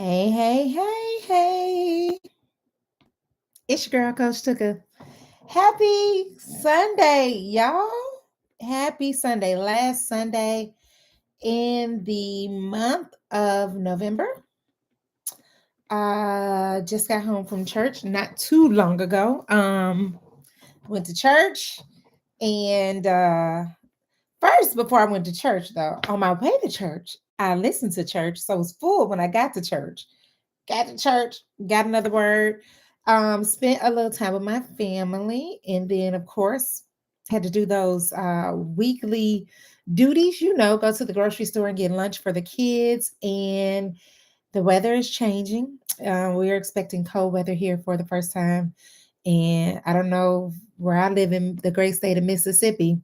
Hey, hey, hey, hey. It's your girl, Coach Tooka. Happy Sunday, y'all. Happy Sunday. Last Sunday in the month of November. Just got home from church not too long ago. Went to church and first, before I went to church, though, on my way to church, I listened to church. So it was full when I got to church. Got to church, got another word, spent a little time with my family, and then of course had to do those weekly duties, go to the grocery store and get lunch for the kids. And the weather is changing. We're expecting cold weather here for the first time. And I don't know where I live in the great state of Mississippi.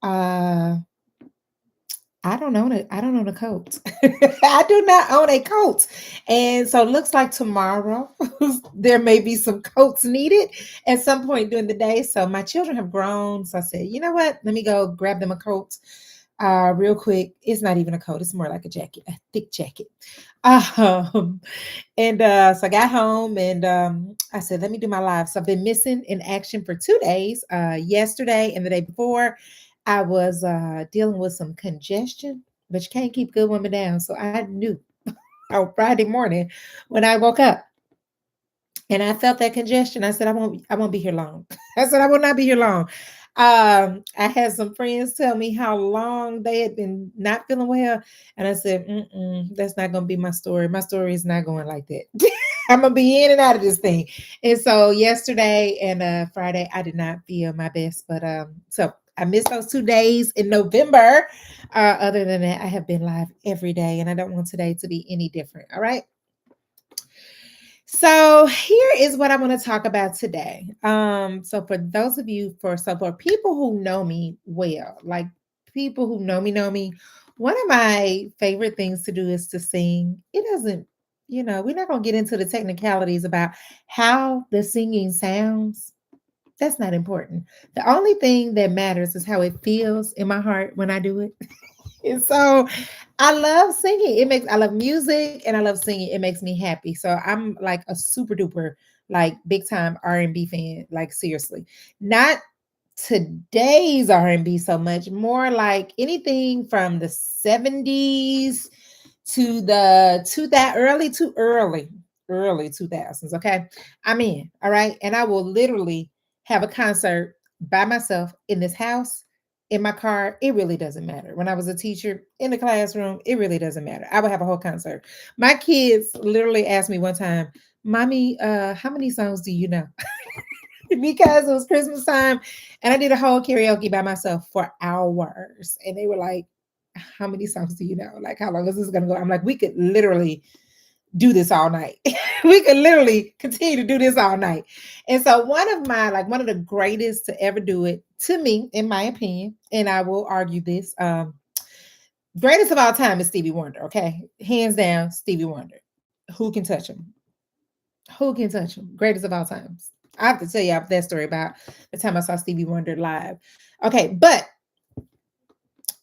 Uh I don't own a coat. I do not own a coat. And so it looks like tomorrow there may be some coats needed at some point during the day. So my children have grown. So I said, you know what? Let me go grab them a coat real quick. It's not even a coat, it's more like a jacket, a thick jacket. Um, so I got home and I said, let me do my live. So I've been missing in action for 2 days. Yesterday and the day before, I was dealing with some congestion, but you can't keep good women down. So I knew on Friday morning when I woke up and I felt that congestion. I said, I won't be here long. I said, I will not be here long. I had some friends tell me how long they had been not feeling well. And I said, that's not going to be my story. My story is not going like that. I'm going to be in and out of this thing. And so yesterday and Friday, I did not feel my best. But so I missed those 2 days in November. Other than that, I have been live every day. And I don't want today to be any different. All right. So here is what I want to talk about today. So for those of you for people who know me well, like people who know me, one of my favorite things to do is to sing. It doesn't, we're not gonna get into the technicalities about how the singing sounds. That's not important. The only thing that matters is how it feels in my heart when I do it. And so I love singing. I love music and I love singing. It makes me happy. So I'm like a super duper, like big time R&B fan. Like seriously, not today's R&B so much, more like anything from the 70s to early 2000s. Okay. I'm in. All right. And I will literally have a concert by myself in this house, in my car. It really doesn't matter. When I was a teacher in the classroom, it really doesn't matter. I would have a whole concert. My kids literally asked me one time, Mommy, how many songs do you know? Because it was Christmas time and I did a whole karaoke by myself for hours. And they were like, how many songs do you know? Like, how long is this going to go? I'm like, we could literally do this all night. We could literally continue to do this all night. And so one of the greatest to ever do it, to me, in my opinion, and I will argue this, greatest of all time is Stevie Wonder. Okay. Hands down, Stevie Wonder. Who can touch him? Who can touch him? Greatest of all times. I have to tell you that story about the time I saw Stevie Wonder live. Okay, but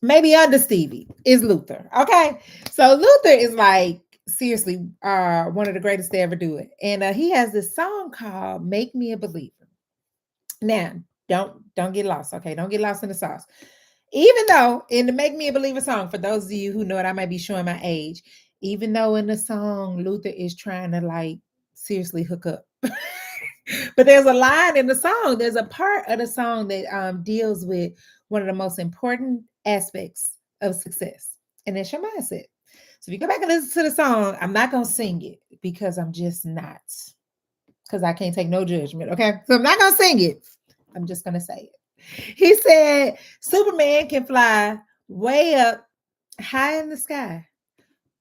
maybe under Stevie is Luther. Okay, so Luther is like seriously one of the greatest to ever do it, and he has this song called "Make Me a Believer." Now, don't get lost. Okay, don't get lost in the sauce. Even though in the "Make Me a Believer" song, for those of you who know it, I might be showing my age. Even though in the song Luther is trying to like seriously hook up. But there's a line in the song, there's a part of the song that deals with one of the most important aspects of success, and that's your mindset. So if you go back and listen to the song, I'm not going to sing it because I'm just not, because I can't take no judgment. Okay. So I'm not going to sing it. I'm just going to say it. He said, Superman can fly way up high in the sky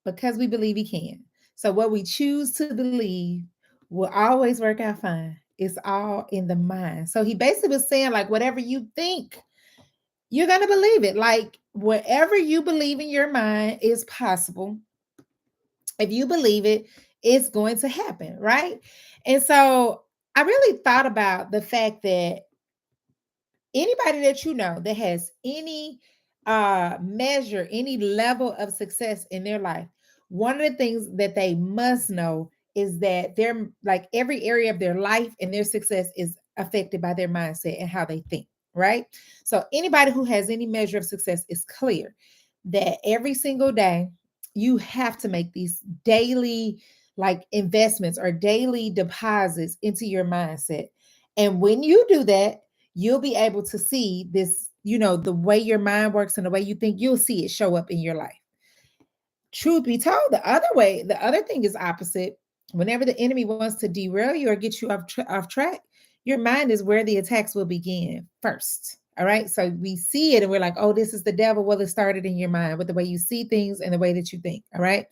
because we believe he can. So what we choose to believe will always work out fine. It's all in the mind. So he basically was saying, like, whatever you think, you're going to believe it. Like, whatever you believe in your mind is possible. If you believe it, it's going to happen, right? And so I really thought about the fact that anybody that you know that has any measure, any level of success in their life one of the things that they must know is that they're like every area of their life and their success is affected by their mindset and how they think, right? So anybody who has any measure of success is clear that every single day you have to make these daily like investments or daily deposits into your mindset. And when you do that, you'll be able to see this, the way your mind works and the way you think, you'll see it show up in your life. Truth be told, the other thing is opposite. Whenever the enemy wants to derail you or get you off track, your mind is where the attacks will begin first. All right. So we see it and we're like, oh, this is the devil. Well, it started in your mind with the way you see things and the way that you think. All right.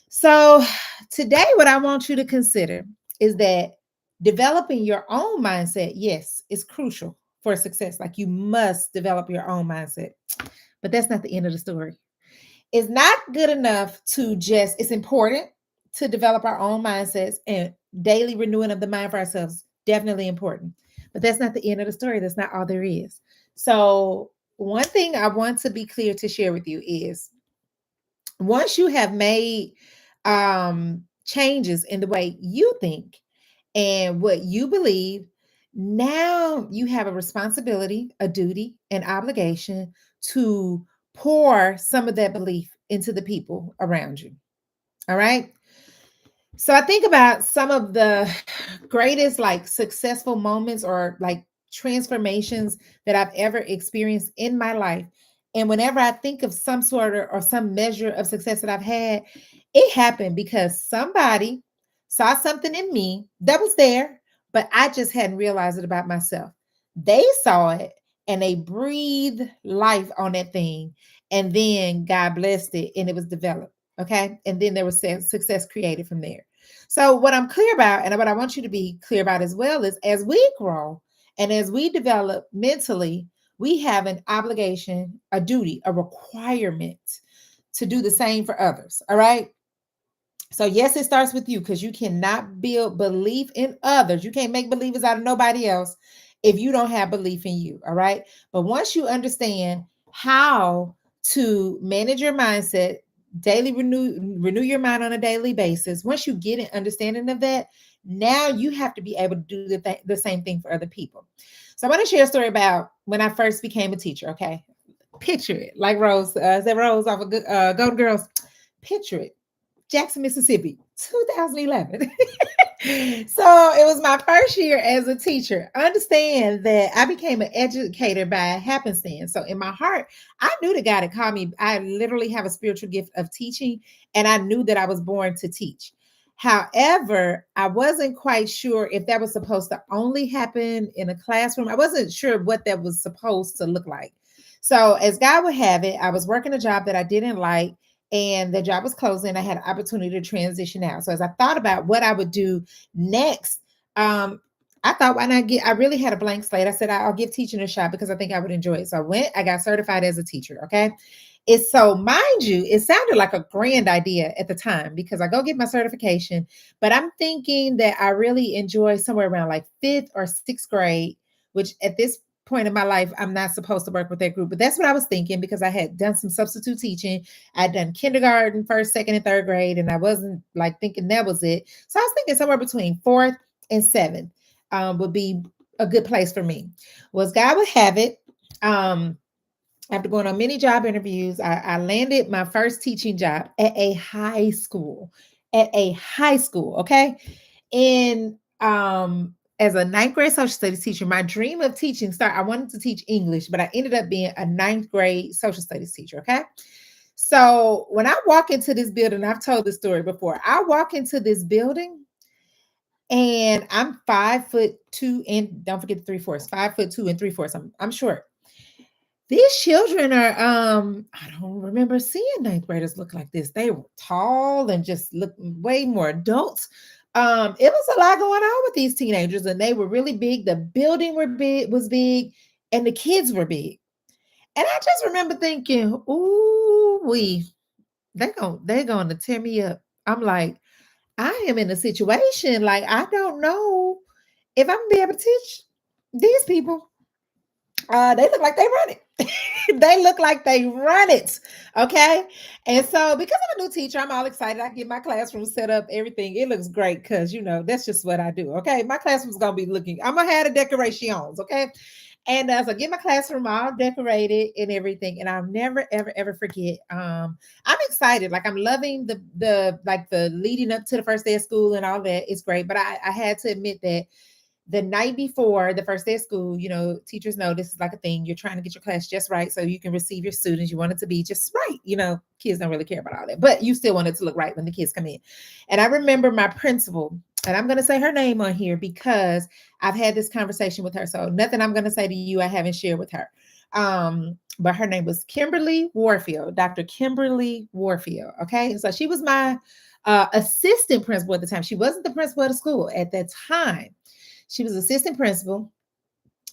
So today, what I want you to consider is that developing your own mindset, yes, is crucial for success. Like you must develop your own mindset, but that's not the end of the story. It's not good enough to just, it's important to develop our own mindsets, and daily renewing of the mind for ourselves, definitely important. But that's not the end of the story. That's not all there is. So, one thing I want to be clear to share with you is once you have made changes in the way you think and what you believe, now you have a responsibility, a duty, an obligation to pour some of that belief into the people around you. All right. So I think about some of the greatest like successful moments or like transformations that I've ever experienced in my life. And whenever I think of some sort of or some measure of success that I've had, it happened because somebody saw something in me that was there, but I just hadn't realized it about myself. They saw it and they breathed life on that thing. And then God blessed it and it was developed. Okay. And then there was success created from there. So, what I'm clear about, and what I want you to be clear about as well, is as we grow and as we develop mentally, we have an obligation, a duty, a requirement to do the same for others. All right. So, yes, it starts with you because you cannot build belief in others. You can't make believers out of nobody else if you don't have belief in you. All right. But once you understand how to manage your mindset, daily renew your mind on a daily basis, once you get an understanding of that, now you have to be able to do the same thing for other people. So, I want to share a story about when I first became a teacher. Okay. Picture it like Rose, is that Rose off of Golden Girls? Picture it. Jackson, Mississippi, 2011. So it was my first year as a teacher. Understand that I became an educator by happenstance. So in my heart, I knew the God had called me. I literally have a spiritual gift of teaching, and I knew that I was born to teach. However, I wasn't quite sure if that was supposed to only happen in a classroom. I wasn't sure what that was supposed to look like. So, as God would have it, I was working a job that I didn't like, and the job was closing. I had an opportunity to transition out. So as I thought about what I would do next, I thought, why not I really had a blank slate. I said, I'll give teaching a shot because I think I would enjoy it. So I went, I got certified as a teacher. Okay. It's so, mind you, it sounded like a grand idea at the time because I go get my certification, but I'm thinking that I really enjoy somewhere around like fifth or sixth grade, which at this point in my life, I'm not supposed to work with that group. But that's what I was thinking because I had done some substitute teaching. I'd done kindergarten, first, second, and third grade, and I wasn't like thinking that was it. So I was thinking somewhere between fourth and seventh would be a good place for me. Was God would have it. After going on many job interviews, I landed my first teaching job at a high school. At a high school, okay? And as a ninth grade social studies teacher, my dream of teaching started. I wanted to teach English, but I ended up being a ninth grade social studies teacher. Okay. So when I walk into this building, I've told this story before. I walk into this building and I'm 5'2", and don't forget the 3/4, 5'2" and 3/4. I'm short. These children are, I don't remember seeing ninth graders look like this. They were tall and just looked way more adults. It was a lot going on with these teenagers, and they were really big. The building was big, and the kids were big. And I just remember thinking, "Ooh, they're going to tear me up." I'm like, I am in a situation like I don't know if I'm gonna be able to teach these people. They look like they run it. They look like they run it. Okay. And so because I'm a new teacher, I'm all excited. I get my classroom set up, everything. It looks great because that's just what I do. Okay. My classroom's gonna be looking, I'm gonna have the decorations, okay. And so I get my classroom all decorated and everything. And I'll never, ever, ever forget. I'm excited. Like I'm loving the leading up to the first day of school and all that. It's great. But I had to admit that the night before the first day of school, teachers know this is like a thing. You're trying to get your class just right so you can receive your students. You want it to be just right. Kids don't really care about all that, but you still want it to look right when the kids come in. And I remember my principal, and I'm going to say her name on here because I've had this conversation with her. So nothing I'm going to say to you, I haven't shared with her. But her name was Kimberly Warfield, Dr. Kimberly Warfield. Okay. And so she was my assistant principal at the time. She wasn't the principal of the school at that time. She was assistant principal.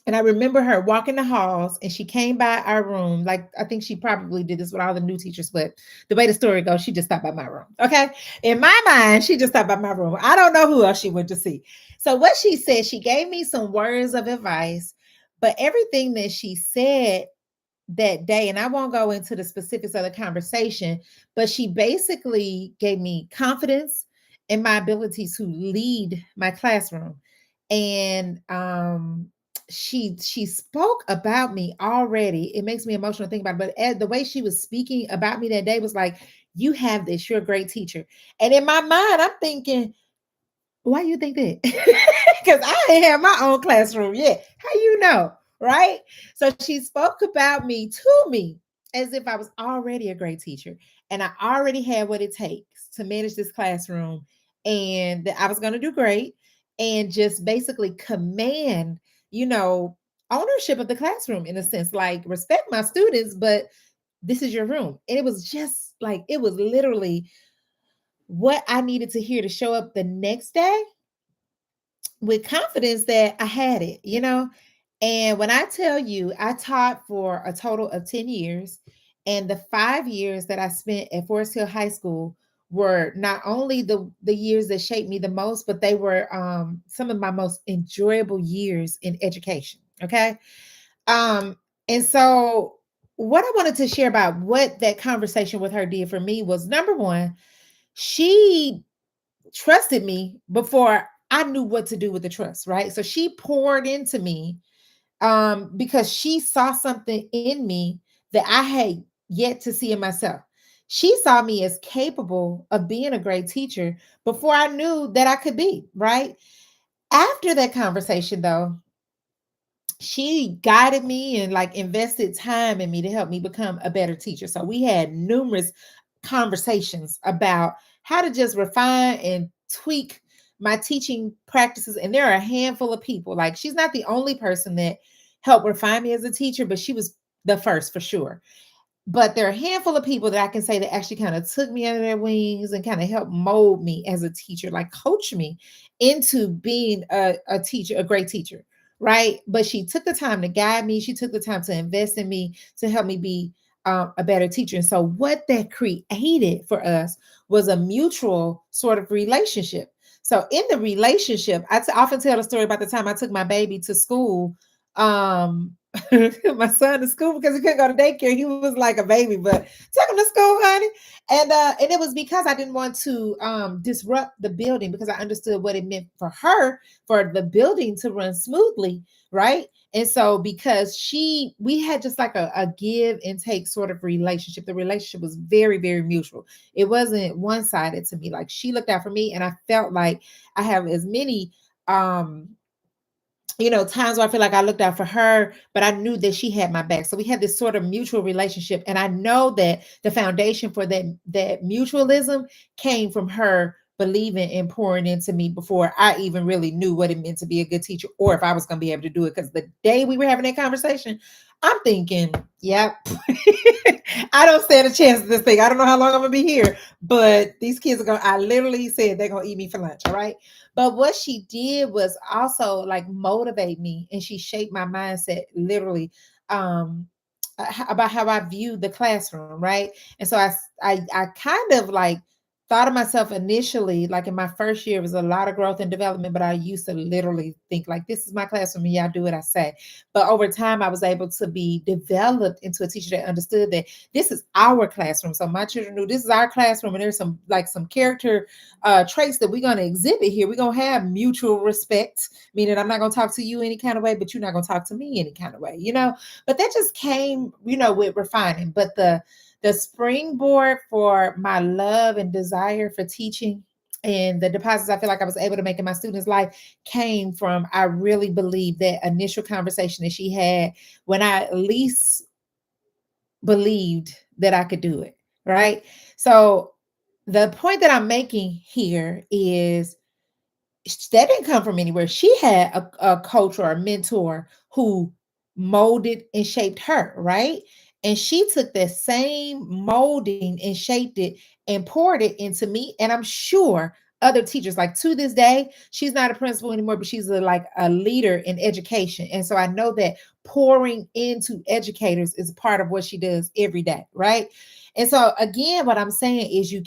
And I remember her walking the halls and she came by our room. Like, I think she probably did this with all the new teachers, but the way the story goes, she just stopped by my room. Okay. In my mind, she just stopped by my room. I don't know who else she went to see. So what she said, she gave me some words of advice, but everything that she said that day, and I won't go into the specifics of the conversation, but she basically gave me confidence in my ability to lead my classroom. And she spoke about me already. It makes me emotional to think about it, but the way she was speaking about me that day was like, you have this, you're a great teacher. And in my mind, I'm thinking, why you think that? Because I ain't have my own classroom yet. How you know? Right? So she spoke about me to me as if I was already a great teacher and I already had what it takes to manage this classroom and that I was going to do great and just basically command, ownership of the classroom in a sense, like respect my students, but this is your room. And it was just like, it was literally what I needed to hear to show up the next day with confidence that I had it. And when I tell you, I taught for a total of 10 years, and the 5 years that I spent at Forest Hill High School were not only the years that shaped me the most, but they were some of my most enjoyable years in education. Okay. And so what I wanted to share about what that conversation with her did for me was, number one, she trusted me before I knew what to do with the trust, right? So she poured into me because she saw something in me that I had yet to see in myself. She saw me as capable of being a great teacher before I knew that I could be, right? After that conversation, though, she guided me and like invested time in me to help me become a better teacher. So we had numerous conversations about how to just refine and tweak my teaching practices. And there are a handful of people, like she's not the only person that helped refine me as a teacher, but she was the first for sure. But there are a handful of people that I can say that actually kind of took me under their wings and kind of helped mold me as a teacher, like coach me into being a teacher, a great teacher, right? But she took the time to guide me. She took the time to invest in me to help me be a better teacher. And so what that created for us was a mutual sort of relationship. So in the relationship, often tell the story about the time I took my baby to school. My son to school because he couldn't go to daycare. He was like a baby, but took him to school, honey. And it was because I didn't want to disrupt the building because I understood what it meant for her, for the building to run smoothly, right? And so because we had just like a give and take sort of relationship. The relationship was very, very mutual. It wasn't one-sided to me. Like she looked out for me, and I felt like I have as many times where I feel like I looked out for her, but I knew that she had my back. So we had this sort of mutual relationship. And I know that the foundation for that mutualism came from her believing and pouring into me before I even really knew what it meant to be a good teacher or if I was going to be able to do it. Because the day we were having that conversation, I'm thinking, yep, I don't stand a chance at this thing. I don't know how long I'm going to be here, but these kids are going to, I literally said they're going to eat me for lunch. All right. But what she did was also like motivate me, and she shaped my mindset literally about how I viewed the classroom, right? And so I kind of like thought of myself initially, like in my first year, it was a lot of growth and development, but I used to literally think like, this is my classroom and y'all do what I say. But over time, I was able to be developed into a teacher that understood that this is our classroom. So my children knew this is our classroom, and there's some character traits that we're going to exhibit here. We're going to have mutual respect, meaning I'm not going to talk to you any kind of way, but you're not going to talk to me any kind of way, But that just came, with refining. But the springboard for my love and desire for teaching and the deposits I feel like I was able to make in my students' life came from, I really believe, that initial conversation that she had when I least believed that I could do it. Right. So the point that I'm making here is that didn't come from anywhere. She had a coach or a mentor who molded and shaped her, right? And she took that same molding and shaped it and poured it into me. And I'm sure other teachers, like to this day, she's not a principal anymore, but she's like a leader in education. And so I know that pouring into educators is part of what she does every day, right? And so again, what I'm saying is you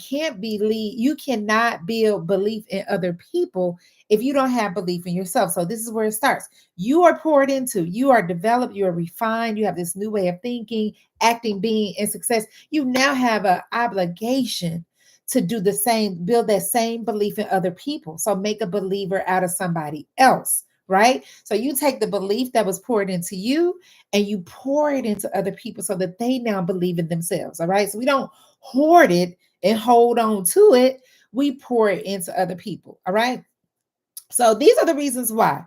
cannot build belief in other people if you don't have belief in yourself. So this is where it starts. You are poured into, you are developed, you are refined, you have this new way of thinking, acting, being, and success. You now have an obligation to do the same, build that same belief in other people. So make a believer out of somebody else, right? So you take the belief that was poured into you and you pour it into other people so that they now believe in themselves. All right. So we don't hoard it and hold on to it. We pour it into other people. All right. So these are the reasons why.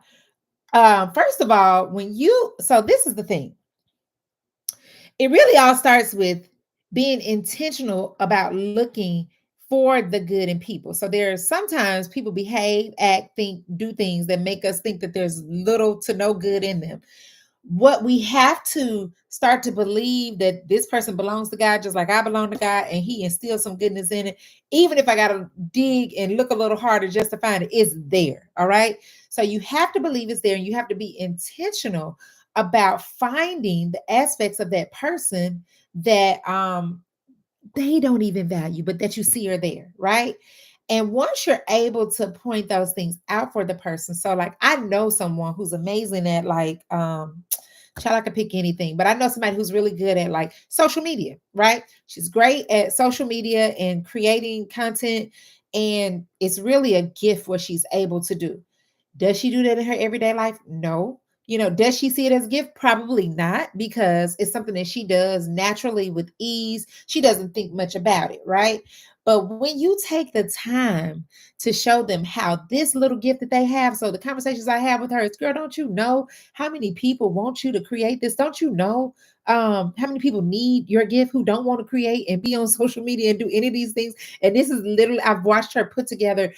First of all, so this is the thing. It really all starts with being intentional about looking for the good in people. So there's sometimes people behave, act, think, do things that make us think that there's little to no good in them. What we have to start to believe that this person belongs to God just like I belong to God, and he instills some goodness in it. Even if I got to dig and look a little harder just to find it, it's there. All right. So you have to believe it's there, and you have to be intentional about finding the aspects of that person that they don't even value, but that you see are there, right? And once you're able to point those things out for the person, so like I know someone who's amazing at like child, I could pick anything, but I know somebody who's really good at like social media, right? She's great at social media and creating content, and it's really a gift what she's able to do. Does she do that in her everyday life? No. Does she see it as a gift? Probably not, because it's something that she does naturally with ease. She doesn't think much about it, right? But when you take the time to show them how this little gift that they have, so the conversations I have with her is, girl, don't you know how many people want you to create this? Don't you know how many people need your gift who don't want to create and be on social media and do any of these things? And this is literally, I've watched her put together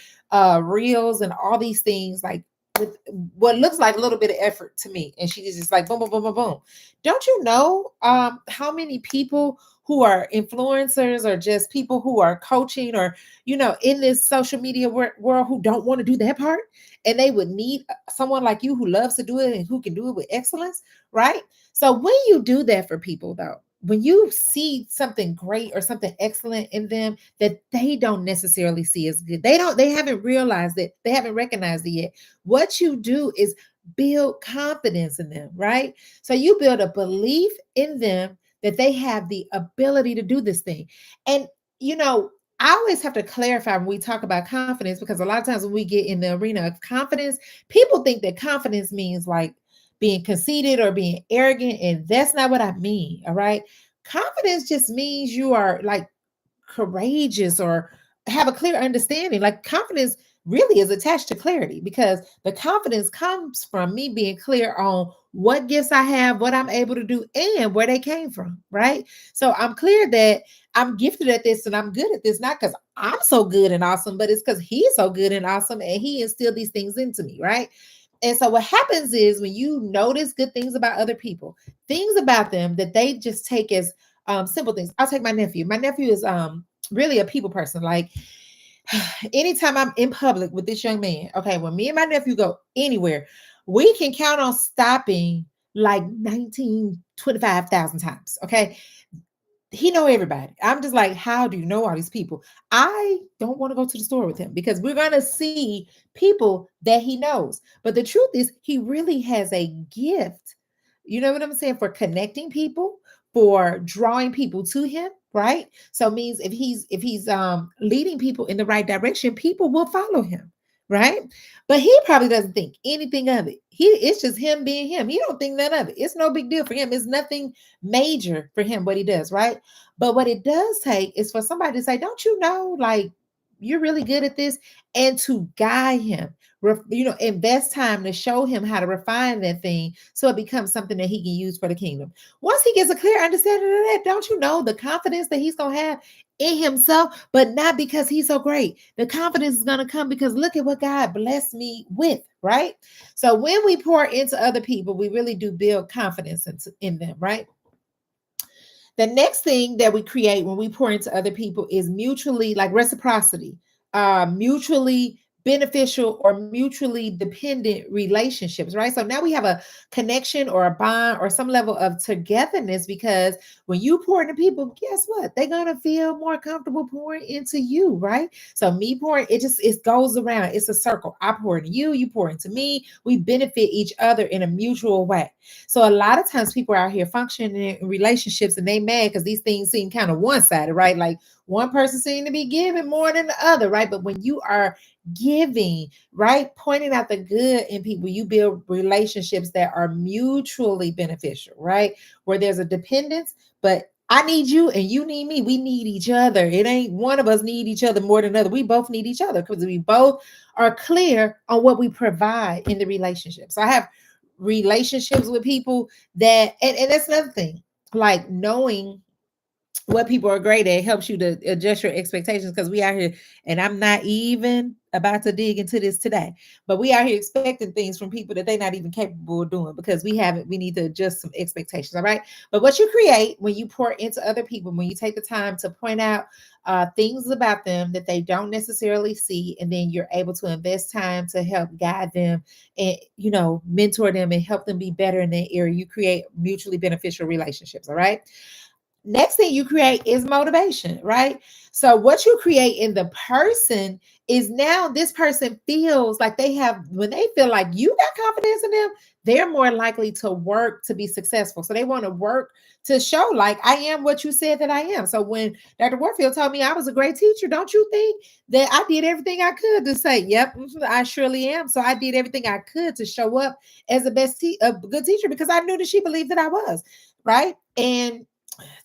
reels and all these things like with what looks like a little bit of effort to me, and she's just like boom boom boom boom boom. Don't you know how many people who are influencers or just people who are coaching or in this social media world who don't want to do that part, and they would need someone like you who loves to do it and who can do it with excellence, right? So when you do that for people, though, when you see something great or something excellent in them that they don't necessarily see as good, they haven't realized it, they haven't recognized it yet, what you do is build confidence in them, right? So you build a belief in them that they have the ability to do this thing. And I always have to clarify when we talk about confidence, because a lot of times when we get in the arena of confidence, people think that confidence means like being conceited or being arrogant, and that's not what I mean. All right. Confidence just means you are like courageous or have a clear understanding. Like confidence really is attached to clarity, because the confidence comes from me being clear on what gifts I have, what I'm able to do, and where they came from, right? So I'm clear that I'm gifted at this and I'm good at this, not because I'm so good and awesome, but it's because he's so good and awesome and he instilled these things into me, right? And so what happens is when you notice good things about other people, things about them that they just take as simple things. I'll take my nephew. My nephew is really a people person. Like anytime I'm in public with this young man, okay, when me and my nephew go anywhere, we can count on stopping like 19, 25,000 times. Okay. He know everybody. I'm just like, how do you know all these people? I don't want to go to the store with him because we're gonna see people that he knows. But the truth is, he really has a gift. You know what I'm saying? For connecting people, for drawing people to him, right? So it means if he's leading people in the right direction, people will follow him, right? But he probably doesn't think anything of it. It's just him being him. He don't think none of it. It's no big deal for him. It's nothing major for him what he does, right? But what it does take is for somebody to say, "Don't you know, like you're really good at this," and to guide him. Invest time to show him how to refine that thing so it becomes something that he can use for the kingdom. Once he gets a clear understanding of that, don't you know the confidence that he's gonna have in himself, but not because he's so great. The confidence is gonna come because look at what God blessed me with, right? So when we pour into other people, we really do build confidence in them, right? The next thing that we create when we pour into other people is mutually like reciprocity, mutually beneficial or mutually dependent relationships, right? So now we have a connection or a bond or some level of togetherness because when you pour into people, guess what? They're gonna feel more comfortable pouring into you, right? So me pouring, it goes around. It's a circle. I pour into you, you pour into me. We benefit each other in a mutual way. So a lot of times people are out here functioning in relationships and they mad because these things seem kind of one-sided, right? Like one person seem to be giving more than the other, right? But when you are giving, right, pointing out the good in people, you build relationships that are mutually beneficial, right? Where there's a dependence, but I need you and you need me. We need each other. It ain't one of us need each other more than another. We both need each other because we both are clear on what we provide in the relationship. So I have relationships with people and that's another thing, like knowing what people are great at helps you to adjust your expectations because we out here, and I'm not even about to dig into this today, but we out here expecting things from people that they're not even capable of doing because we need to adjust some expectations. All right. But what you create when you pour into other people, when you take the time to point out things about them that they don't necessarily see, and then you're able to invest time to help guide them and mentor them and help them be better in that area, you create mutually beneficial relationships. All right. Next thing you create is motivation, right? So what you create in the person is now this person feels like when they feel like you got confidence in them, they're more likely to work to be successful. So they want to work to show like I am what you said that I am. So when Dr. Warfield told me I was a great teacher, don't you think that I did everything I could to say, yep, I surely am. So I did everything I could to show up as a good teacher because I knew that she believed that I was, right? And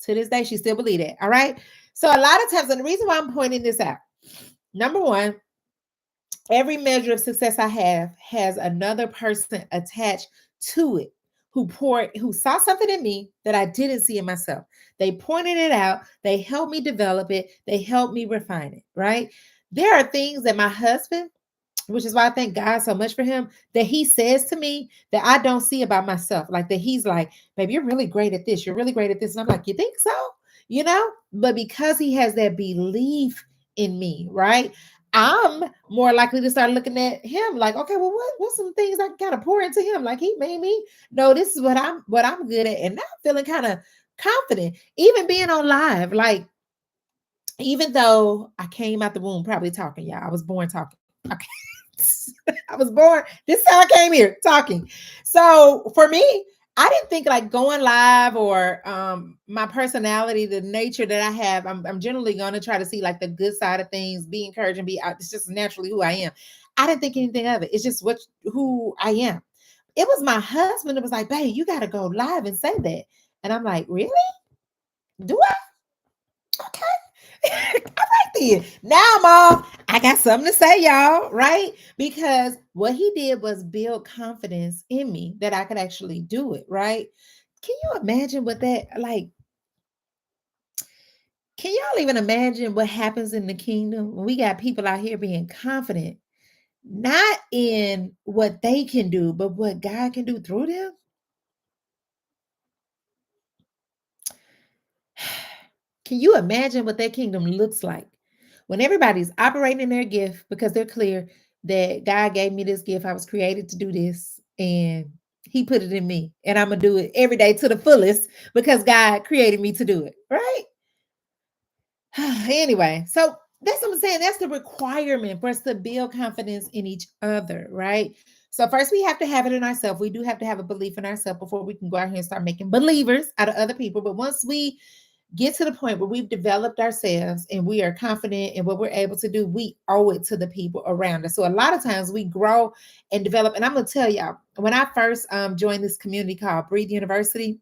to this day, she still believe that. All right. So a lot of times, and the reason why I'm pointing this out, number one, every measure of success I have has another person attached to it who saw something in me that I didn't see in myself. They pointed it out, they helped me develop it, they helped me refine it, right? There are things that my husband, which is why I thank God so much for him, that he says to me that I don't see about myself. Like that he's like, baby, you're really great at this. You're really great at this. And I'm like, you think so? But because he has that belief in me, right? I'm more likely to start looking at him like, okay, well, what's some things I can kind of pour into him? Like he made me know this is what I'm good at. And now I'm feeling kind of confident, even being on live. Like, even though I came out the womb probably talking, y'all, I was born talking. Okay. I was born. This is how I came here talking. So for me, I didn't think like going live or my personality, the nature that I have, I'm generally going to try to see like the good side of things, be encouraged and be out. It's just naturally who I am. I didn't think anything of it. It's just who I am. It was my husband that was like, babe, you got to go live and say that. And I'm like, really? Do I? Okay. All right then. Now I'm off. I got something to say, y'all, right? Because what he did was build confidence in me that I could actually do it, right? Can you imagine what that like? Can y'all even imagine what happens in the kingdom when we got people out here being confident, not in what they can do, but what God can do through them? Can you imagine what that kingdom looks like when everybody's operating in their gift because they're clear that God gave me this gift? I was created to do this and he put it in me and I'm going to do it every day to the fullest because God created me to do it, right? Anyway, so that's what I'm saying. That's the requirement for us to build confidence in each other, right? So first we have to have it in ourselves. We do have to have a belief in ourselves before we can go out here and start making believers out of other people. But once we get to the point where we've developed ourselves and we are confident in what we're able to do, we owe it to the people around us. So a lot of times we grow and develop. And I'm gonna tell y'all, when I first joined this community called Breathe University,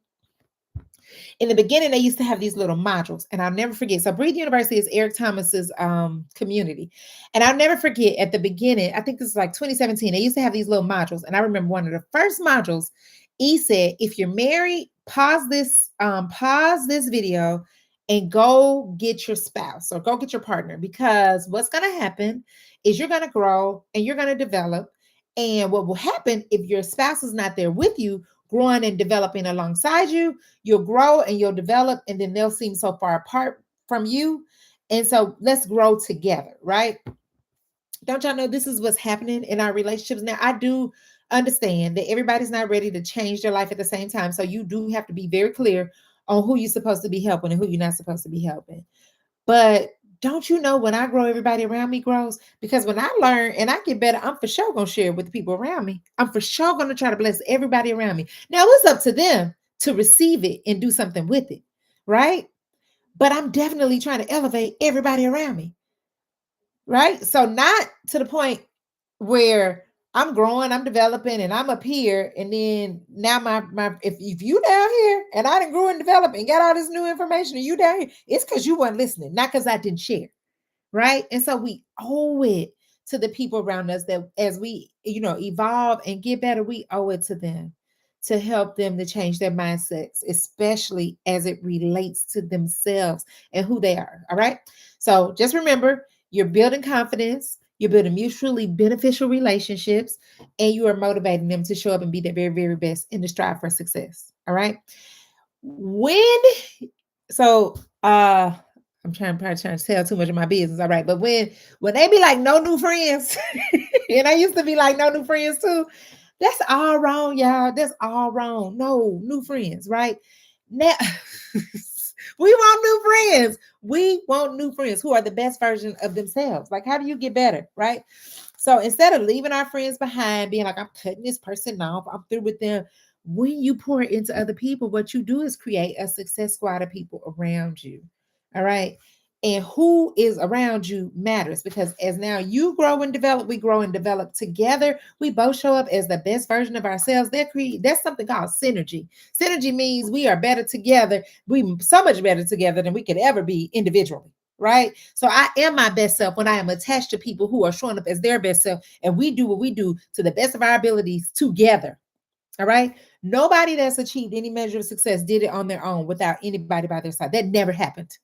in the beginning, they used to have these little modules, and I'll never forget. So, Breathe University is Eric Thomas's community, and I'll never forget at the beginning. I think this is like 2017. They used to have these little modules, and I remember one of the first modules. He said, "If you're married, pause this video, and go get your spouse or go get your partner, because what's going to happen is you're going to grow and you're going to develop." And what will happen if your spouse is not there with you, growing and developing alongside you, you'll grow and you'll develop, and then they'll seem so far apart from you. And so let's grow together, right? Don't y'all know this is what's happening in our relationships now? I do understand that everybody's not ready to change their life at the same time. So you do have to be very clear on who you're supposed to be helping and who you're not supposed to be helping. But don't you know, when I grow, everybody around me grows? Because when I learn and I get better, I'm for sure going to share it with the people around me. I'm for sure going to try to bless everybody around me. Now, it's up to them to receive it and do something with it, right? But I'm definitely trying to elevate everybody around me, right? So, not to the point where I'm growing, I'm developing, and I'm up here, and then now my if you down here and I didn't grow and develop and got all this new information, and you down here, it's because you weren't listening, not because I didn't share, right? And so we owe it to the people around us that as we, evolve and get better, we owe it to them to help them to change their mindsets, especially as it relates to themselves and who they are. All right. So just remember, you're building confidence, you're building mutually beneficial relationships, and you are motivating them to show up and be their very, very best and to strive for success. All right. When so I'm probably trying to tell too much of my business. All right. But when they be like no new friends, and I used to be like no new friends too, that's all wrong, y'all. That's all wrong. No new friends, right? Now we want new friends. We want new friends who are the best version of themselves. Like, how do you get better, right? So instead of leaving our friends behind, being like, I'm cutting this person off, I'm through with them. When you pour into other people, what you do is create a success squad of people around you. All right. And who is around you matters, because as now you grow and develop, we grow and develop together. We both show up as the best version of ourselves. That's something called synergy. Synergy means we are better together. We so much better together than we could ever be individually. Right. So I am my best self when I am attached to people who are showing up as their best self, and we do what we do to the best of our abilities together. All right. Nobody that's achieved any measure of success did it on their own without anybody by their side. That never happened.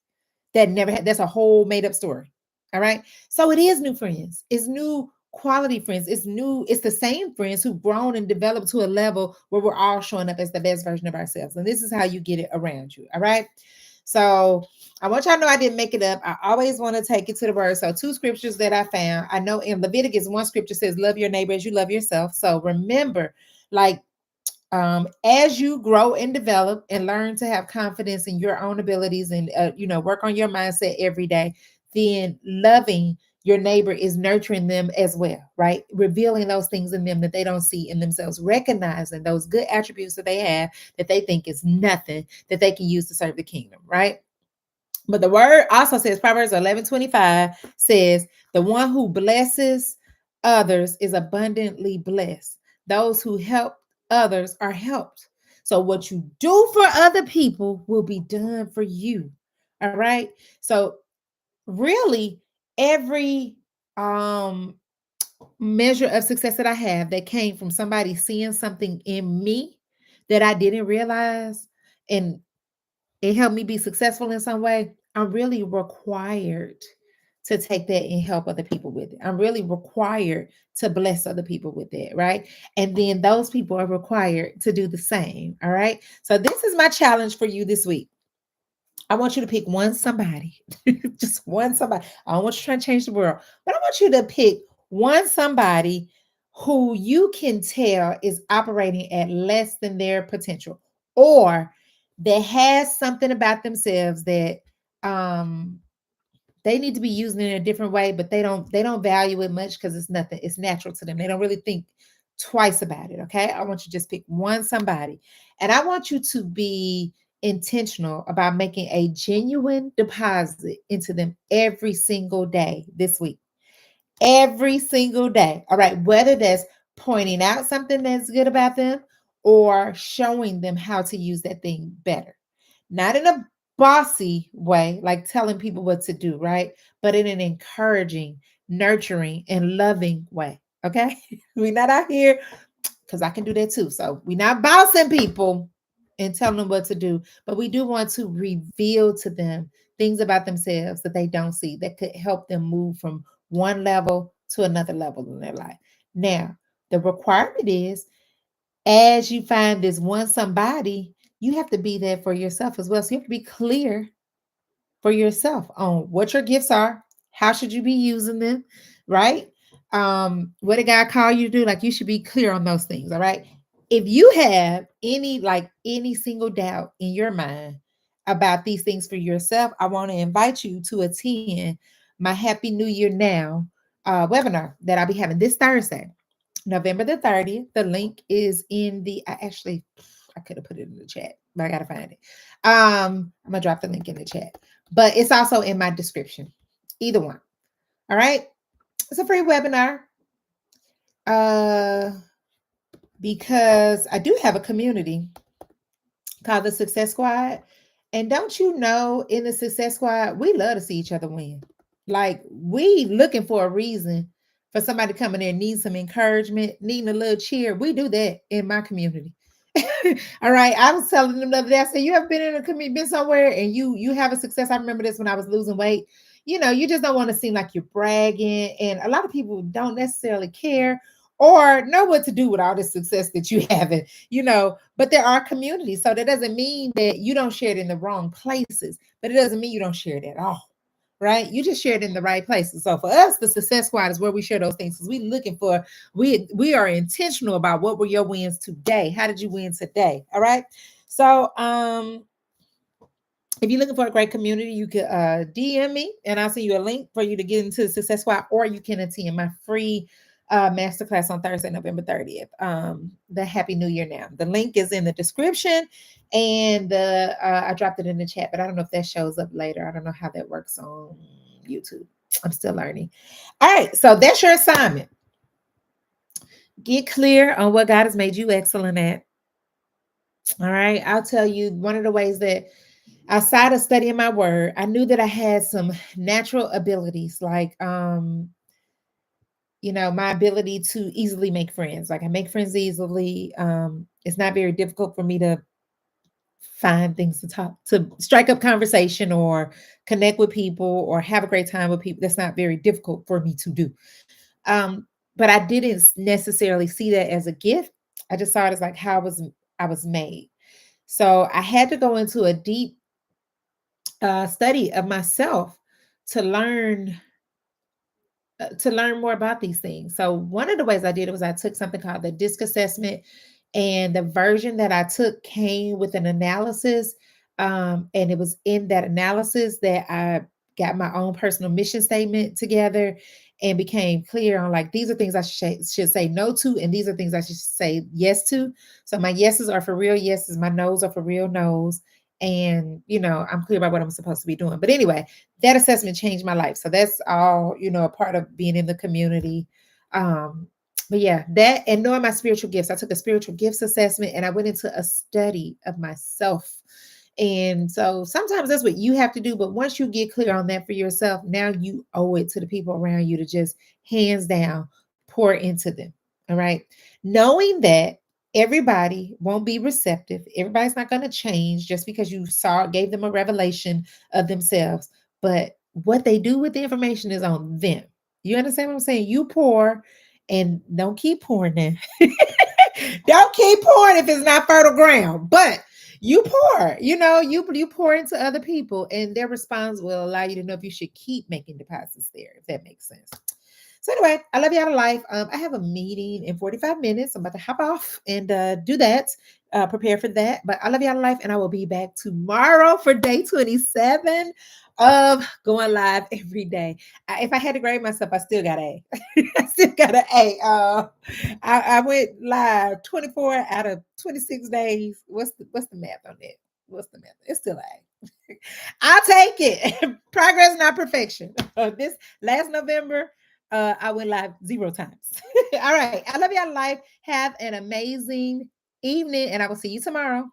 That's a whole made up story. All right. So it is new friends. It's new quality friends. It's the same friends who've grown and developed to a level where we're all showing up as the best version of ourselves. And this is how you get it around you. All right. So I want y'all to know I didn't make it up. I always want to take it to the word. So 2 scriptures that I found. I know in Leviticus, 1 scripture says, love your neighbor as you love yourself. So remember, like, as you grow and develop and learn to have confidence in your own abilities and work on your mindset every day, then loving your neighbor is nurturing them as well, right? Revealing those things in them that they don't see in themselves, recognizing those good attributes that they have that they think is nothing that they can use to serve the kingdom, right? But the word also says, Proverbs 11:25 says, the one who blesses others is abundantly blessed. Those who help others are helped. So what you do for other people will be done for you. All right. So really, every measure of success that I have that came from somebody seeing something in me that I didn't realize, and it helped me be successful in some way, I'm really required to take that and help other people with it. I'm really required to bless other people with it, right? And then those people are required to do the same, all right? So this is my challenge for you this week. I want you to pick one somebody, just one somebody. I don't want you trying to change the world, but I want you to pick one somebody who you can tell is operating at less than their potential, or that has something about themselves that they need to be using it in a different way, but they don't value it much because it's nothing. It's natural to them. They don't really think twice about it. Okay. I want you to just pick one somebody. And I want you to be intentional about making a genuine deposit into them every single day this week. Every single day. All right. Whether that's pointing out something that's good about them or showing them how to use that thing better. Not in a bossy way, like telling people what to do, right? But in an encouraging, nurturing, and loving way. Okay. We're not out here because I can do that too. So we're not bossing people and telling them what to do, but we do want to reveal to them things about themselves that they don't see that could help them move from one level to another level in their life. Now, the requirement is as you find this one somebody, you have to be there for yourself as well. So you have to be clear for yourself on what your gifts are, how should you be using them, right? What did God call you to do? Like you should be clear on those things, all right? If you have any single doubt in your mind about these things for yourself, I want to invite you to attend my Happy New Year Now webinar that I'll be having this Thursday, November the 30th. The link is in I could have put it in the chat, but I gotta find it. I'm gonna drop the link in the chat, but it's also in my description. Either one. All right. It's a free webinar. Uh, because I do have a community called the Success Squad. And don't you know, in the Success Squad, we love to see each other win. Like we looking for a reason for somebody to come in there and need some encouragement, needing a little cheer. We do that in my community. All right. I was telling them the other day, I said, you ever been in a community, been somewhere and you have a success? I remember this when I was losing weight. You know, you just don't want to seem like you're bragging. And a lot of people don't necessarily care or know what to do with all the success that you have, but there are communities. So that doesn't mean that you don't share it in the wrong places, but it doesn't mean you don't share it at all. Right? You just share it in the right places. So for us, the Success Squad is where we share those things because we are intentional about what were your wins today. How did you win today? All right. So if you're looking for a great community, you could DM me and I'll send you a link for you to get into the Success Squad, or you can attend my free masterclass on Thursday, November 30th. The Happy New Year Now. The link is in the description and I dropped it in the chat, but I don't know if that shows up later. I don't know how that works on YouTube. I'm still learning. All right. So that's your assignment. Get clear on what God has made you excellent at. All right. I'll tell you one of the ways that outside of studying my word, I knew that I had some natural abilities like my ability to easily make friends. Like I make friends easily. It's not very difficult for me to find things to talk to strike up conversation or connect with people or have a great time with people. That's not very difficult for me to do. But I didn't necessarily see that as a gift. I just saw it as like how I was made. So I had to go into a deep study of myself to learn more about these things. So one of the ways I did it was I took something called the DISC assessment, and the version that I took came with an analysis. And it was in that analysis that I got my own personal mission statement together and became clear on like these are things I should say no to, and these are things I should say yes to. So my yeses are for real yeses, my no's are for real no's. And I'm clear about what I'm supposed to be doing. But anyway, that assessment changed my life. So that's all, a part of being in the community. But yeah, that and knowing my spiritual gifts. I took a spiritual gifts assessment and I went into a study of myself. And so sometimes that's what you have to do. But once you get clear on that for yourself, now you owe it to the people around you to just hands down pour into them. All right. Knowing that everybody won't be receptive. Everybody's not going to change just because you gave them a revelation of themselves. But what they do with the information is on them. You understand what I'm saying? You pour and don't keep pouring then. Don't keep pouring if it's not fertile ground. But you pour, you pour into other people, and their response will allow you to know if you should keep making deposits there, if that makes sense. So anyway, I love you out of life. I have a meeting in 45 minutes. I'm about to hop off and do that. prepare for that. But I love y'all life, and I will be back tomorrow for day 27 of going live every day. If I had to grade myself, I still got A. I still got an A. I went live 24 out of 26 days. What's the math on that? What's the math? It's still A. I'll take it. Progress, not perfection. This last November, I went live 0 times. All right. I love y'all life. Have an amazing evening, and I will see you tomorrow.